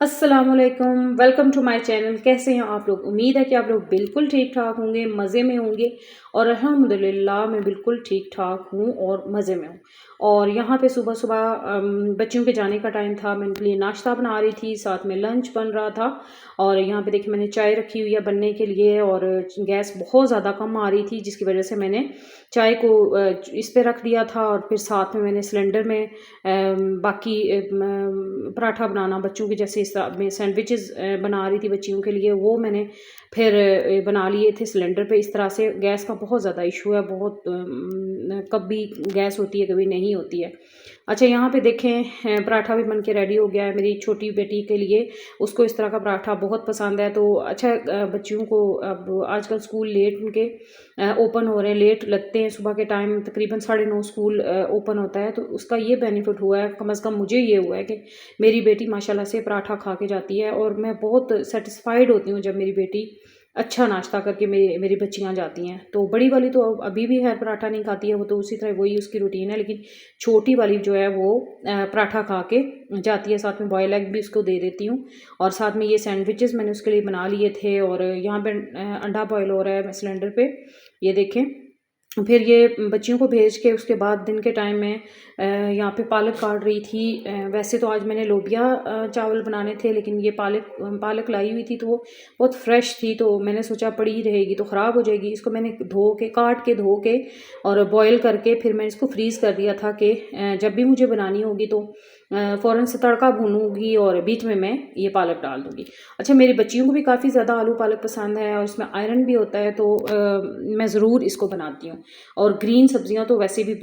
अस्सलामुअलैकुम, welcome to my channel. कैसे हैं आप लोग? उम्मीद है कि आप लोग बिल्कुल ठीक ठाक होंगे, मज़े में होंगे। और अल्हम्दुलिल्लाह मैं बिल्कुल ठीक ठाक हूँ और मज़े में हूँ। और यहाँ पे सुबह सुबह बच्चियों के जाने का टाइम था। मैं उनके लिए नाश्ता बना रही थी, साथ में लंच बन रहा था। और यहाँ पे देखिए मैंने चाय रखी हुई है बनने के लिए, और गैस बहुत ज़्यादा कम आ रही थी, जिसकी वजह से मैंने चाय को इस पे रख दिया था। और फिर साथ में मैंने सिलेंडर में बाकी पराठा बनाना बच्चों के, जैसे इस तरह मैं सैंडविचेस बना रही थी बच्चियों के लिए, वो मैंने फिर बना लिए थे सिलेंडर पे। इस तरह से गैस का बहुत ज़्यादा इशू है, बहुत कभी गैस होती है कभी नहीं होती है। अच्छा, यहाँ पे देखें पराठा भी बन के रेडी हो गया है मेरी छोटी बेटी के लिए। उसको इस तरह का पराठा बहुत पसंद है। तो अच्छा, बच्चियों को अब आजकल स्कूल लेट उनके ओपन हो रहे हैं, लेट लगते हैं। सुबह के टाइम तकरीबन 9:30 स्कूल ओपन होता है। तो उसका ये बेनिफिट हुआ है, कम अज़ कम मुझे ये हुआ है कि मेरी बेटी माशाल्लाह से पराठा खा के जाती है। और मैं बहुत सेटिस्फाइड होती हूँ जब मेरी बेटी अच्छा नाश्ता करके मेरी मेरी बच्चियाँ जाती हैं। तो बड़ी वाली तो अभी भी है, पराठा नहीं खाती है वो, तो उसी तरह वही उसकी रूटीन है। लेकिन छोटी वाली जो है वो पराठा खा के जाती है। साथ में बॉयल एग भी उसको दे देती हूँ। और साथ में ये सैंडविचेस मैंने उसके लिए बना लिए थे। और यहाँ पे अंडा बॉयल हो रहा है सिलेंडर पे, ये देखें। फिर ये बच्चियों को भेज के उसके बाद दिन के टाइम में यहाँ पे पालक काट रही थी। वैसे तो आज मैंने लोबिया चावल बनाने थे, लेकिन ये पालक पालक लाई हुई थी तो वो बहुत फ्रेश थी। तो मैंने सोचा पड़ी ही रहेगी तो ख़राब हो जाएगी, इसको मैंने काट के धो के और बॉयल करके फिर मैंने इसको फ्रीज़ कर दिया था कि जब भी मुझे बनानी होगी तो फ़ौरन से तड़का भूनूंगी और बीच में मैं ये पालक डाल दूँगी। अच्छा, मेरी बच्चियों को भी काफ़ी ज़्यादा आलू पालक पसंद है और इसमें आयरन भी होता है, तो मैं ज़रूर इसको बनाती हूँ। और ग्रीन सब्जियां तो वैसे भी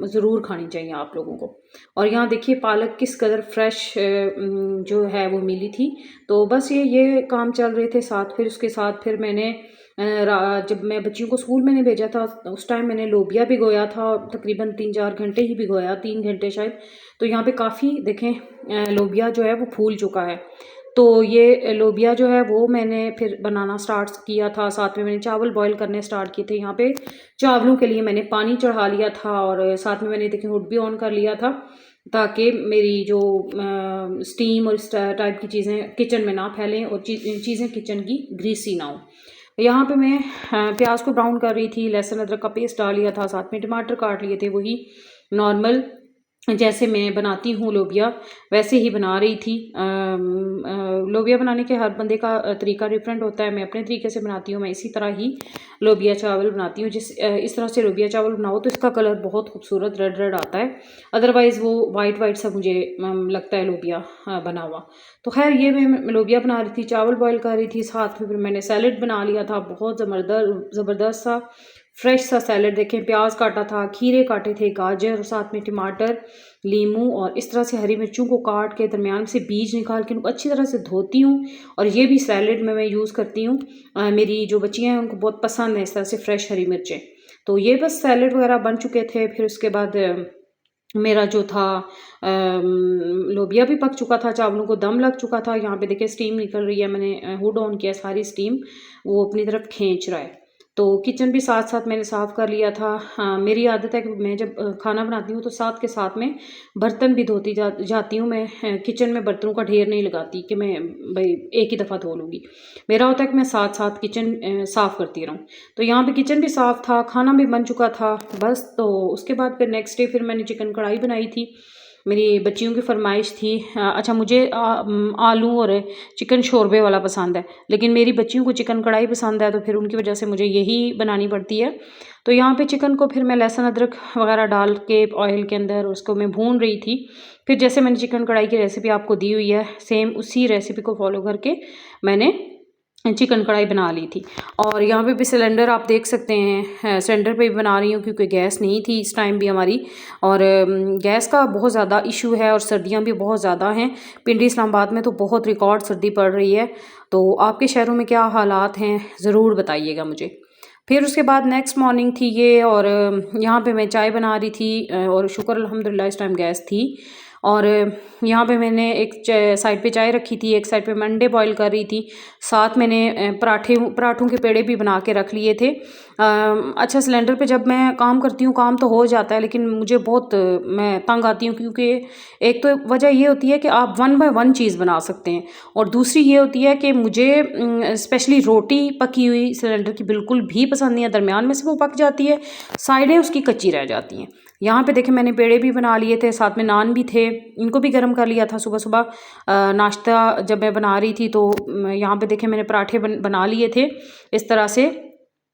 ज़रूर खानी चाहिए आप लोगों को। और यहाँ देखिए पालक किस कदर फ्रेश जो है वो मिली थी। तो बस ये काम चल रहे थे साथ। फिर उसके साथ फिर मैंने जब मैं बच्चियों को स्कूल मैंने भेजा था उस टाइम मैंने लोबिया भिगोया था, तकरीबन 3-4 घंटे ही भिगोया, 3 घंटे शायद। तो यहाँ पे काफ़ी देखें लोबिया जो है वो फूल चुका है। तो ये लोबिया जो है वो मैंने फिर बनाना स्टार्ट किया था। साथ में मैंने चावल बॉईल करने स्टार्ट किए थे। यहाँ पे चावलों के लिए मैंने पानी चढ़ा लिया था और साथ में मैंने देखिए हुड भी ऑन कर लिया था, ताकि मेरी जो स्टीम और इस टाइप की चीज़ें किचन में ना फैलें और चीज़ें किचन की ग्रीसी ना हो। यहाँ पे मैं प्याज को ब्राउन कर रही थी, लहसुन अदरक का पेस्ट डाल लिया था, साथ में टमाटर काट लिए थे, वही नॉर्मल जैसे मैं बनाती हूँ लोबिया वैसे ही बना रही थी। लोबिया बनाने के हर बंदे का तरीका डिफरेंट होता है। मैं अपने तरीके से बनाती हूँ, मैं इसी तरह ही लोबिया चावल बनाती हूँ। इस तरह से लोबिया चावल बनाओ तो इसका कलर बहुत खूबसूरत रेड रेड आता है। अदरवाइज़ वो वाइट वाइट सा मुझे लगता है लोबिया बना हुआ। तो खैर ये मैं लोबिया बना रही थी, चावल बॉयल कर रही थी, साथ में फिर मैंने सैलड बना लिया था, बहुत ज़बरदस्त सा फ्रेश सा सैलड। देखें प्याज काटा था, खीरे काटे थे, गाजर और साथ में टमाटर, लीमू और इस तरह से हरी मिर्चों को काट के दरमियान से बीज निकाल के उनको अच्छी तरह से धोती हूँ। और ये भी सैलड में मैं यूज़ करती हूँ। मेरी जो बच्चियाँ हैं उनको बहुत पसंद है इस तरह से फ्रेश हरी मिर्चें। तो ये बस सैलड वगैरह बन चुके थे। फिर उसके बाद मेरा जो था लोबिया भी पक चुका था, चावलों को दम लग चुका था। यहाँ पे देखिए स्टीम निकल रही है, मैंने हुड ऑन किया, सारी स्टीम वो अपनी तरफ खींच रहा है। तो किचन भी साथ साथ मैंने साफ़ कर लिया था। हाँ, मेरी आदत है कि मैं जब खाना बनाती हूँ तो साथ के साथ में बर्तन भी धोती जाती हूँ। मैं किचन में बर्तनों का ढेर नहीं लगाती कि मैं भाई एक ही दफ़ा धो लूँगी। मेरा होता है कि मैं साथ साथ किचन साफ़ करती रहूँ। तो यहाँ पे किचन भी साफ़ था, खाना भी बन चुका था बस। तो उसके बाद फिर नेक्स्ट डे फिर मैंने चिकन कढ़ाई बनाई थी, मेरी बच्चियों की फरमाइश थी। अच्छा, मुझे आलू और चिकन शोरबे वाला पसंद है, लेकिन मेरी बच्चियों को चिकन कढ़ाई पसंद है, तो फिर उनकी वजह से मुझे यही बनानी पड़ती है। तो यहाँ पे चिकन को फिर मैं लहसुन अदरक वगैरह डाल के ऑयल के अंदर उसको मैं भून रही थी। फिर जैसे मैंने चिकन कढ़ाई की रेसिपी आपको दी हुई है, सेम उसी रेसिपी को फॉलो करके मैंने चिकन कढ़ाई बना ली थी। और यहाँ पे भी सिलेंडर आप देख सकते हैं, सिलेंडर पे भी बना रही हूँ क्योंकि गैस नहीं थी इस टाइम भी हमारी। और गैस का बहुत ज़्यादा इशू है और सर्दियाँ भी बहुत ज़्यादा हैं। पिंडी इस्लामाबाद में तो बहुत रिकॉर्ड सर्दी पड़ रही है। तो आपके शहरों में क्या हालात हैं ज़रूर बताइएगा मुझे। फिर उसके बाद नेक्स्ट मॉर्निंग थी ये, और यहाँ पे मैं चाय बना रही थी और शुक्र अल्हम्दुलिल्लाह इस टाइम गैस थी। और यहाँ पे मैंने एक साइड पे चाय रखी थी, एक साइड पे मैं अंडे बॉईल कर रही थी, साथ मैंने पराठों के पेड़े भी बना के रख लिए थे। अच्छा, सिलेंडर पे जब मैं काम करती हूँ काम तो हो जाता है, लेकिन मुझे बहुत मैं तंग आती हूँ, क्योंकि एक तो वजह ये होती है कि आप 1 बाय 1 चीज़ बना सकते हैं, और दूसरी ये होती है कि मुझे स्पेशली रोटी पकी हुई सिलेंडर की बिल्कुल भी पसंद नहीं है। दरमियान में से वो पक जाती है, साइडें उसकी कच्ची रह जाती हैं। यहाँ पे देखें मैंने पेड़े भी बना लिए थे, साथ में नान भी थे, इनको भी गर्म कर लिया था सुबह सुबह नाश्ता जब मैं बना रही थी। तो यहाँ पे देखें मैंने पराठे बना लिए थे इस तरह से।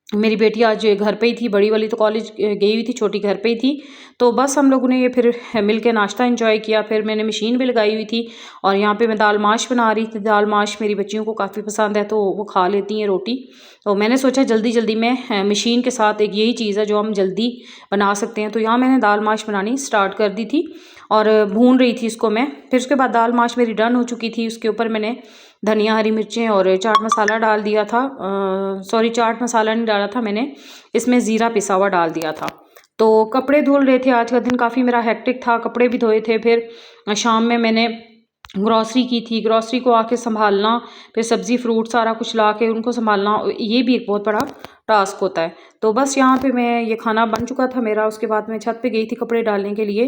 मेरी बेटी आज घर पे ही थी, बड़ी वाली तो कॉलेज गई हुई थी, छोटी घर पे ही थी। तो बस हम लोगों ने ये फिर मिल के नाश्ता एंजॉय किया। फिर मैंने मशीन भी लगाई हुई थी, और यहाँ पे मैं दाल माश बना रही थी। दाल माश मेरी बच्चियों को काफ़ी पसंद है, तो वो खा लेती हैं रोटी। तो मैंने सोचा जल्दी जल्दी में मशीन के साथ एक यही चीज़ है जो हम जल्दी बना सकते हैं। तो यहाँ मैंने दाल माश बनानी स्टार्ट कर दी थी, और भून रही थी इसको मैं। फिर उसके बाद दाल माश मेरी डन हो चुकी थी। उसके ऊपर मैंने धनिया, हरी मिर्चें और चाट मसाला डाल दिया था। सॉरी, चाट मसाला नहीं डाला था मैंने, इसमें ज़ीरा पिसा हुआ डाल दिया था। तो कपड़े धुल रहे थे, आज का दिन काफ़ी मेरा हेक्टिक था, कपड़े भी धोए थे। फिर शाम में मैंने ग्रॉसरी की थी, ग्रॉसरी को आके संभालना, फिर सब्ज़ी फ्रूट सारा कुछ ला के उनको संभालना, ये भी एक बहुत बड़ा टास्क होता है। तो बस यहाँ पे मैं ये खाना बन चुका था मेरा। उसके बाद मैं छत पे गई थी कपड़े डालने के लिए।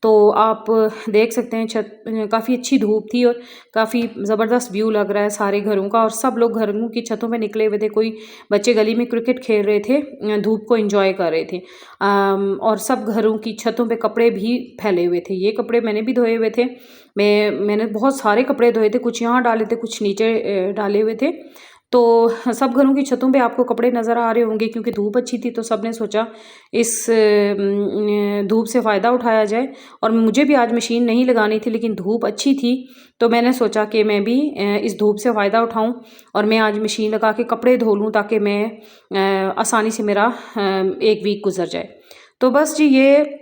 तो आप देख सकते हैं छत काफ़ी अच्छी धूप थी, और काफ़ी ज़बरदस्त व्यू लग रहा है सारे घरों का, और सब लोग घरों की छतों पे निकले हुए थे। कोई बच्चे गली में क्रिकेट खेल रहे थे, धूप को एंजॉय कर रहे थे, और सब घरों की छतों पे कपड़े भी फैले हुए थे। ये कपड़े मैंने भी धोए हुए थे। मैंने बहुत सारे कपड़े धोए थे, कुछ यहाँ डाले थे, कुछ नीचे डाले हुए थे। तो सब घरों की छतों पे आपको कपड़े नज़र आ रहे होंगे, क्योंकि धूप अच्छी थी तो सब ने सोचा इस धूप से फ़ायदा उठाया जाए। और मुझे भी आज मशीन नहीं लगानी थी, लेकिन धूप अच्छी थी तो मैंने सोचा कि मैं भी इस धूप से फ़ायदा उठाऊं, और मैं आज मशीन लगा के कपड़े धो लूँ, ताकि मैं आसानी से मेरा 1 वीक गुजर जाए। तो बस जी, ये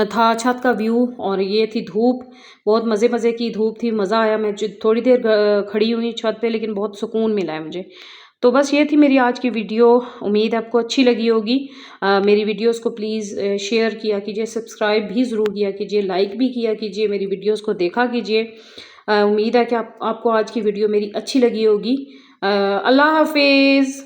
था छत का व्यू, और ये थी धूप। बहुत मज़े मज़े की धूप थी, मज़ा आया। मैं थोड़ी देर खड़ी हुई छत पे, लेकिन बहुत सुकून मिला है मुझे। तो बस ये थी मेरी आज की वीडियो, उम्मीद आपको अच्छी लगी होगी। मेरी वीडियोस को प्लीज़ शेयर किया कीजिए, सब्सक्राइब भी ज़रूर किया कीजिए, लाइक भी किया कीजिए, मेरी वीडियोस को देखा कीजिए। उम्मीद है कि आपको आज की वीडियो मेरी अच्छी लगी होगी। अल्लाह हाफिज़।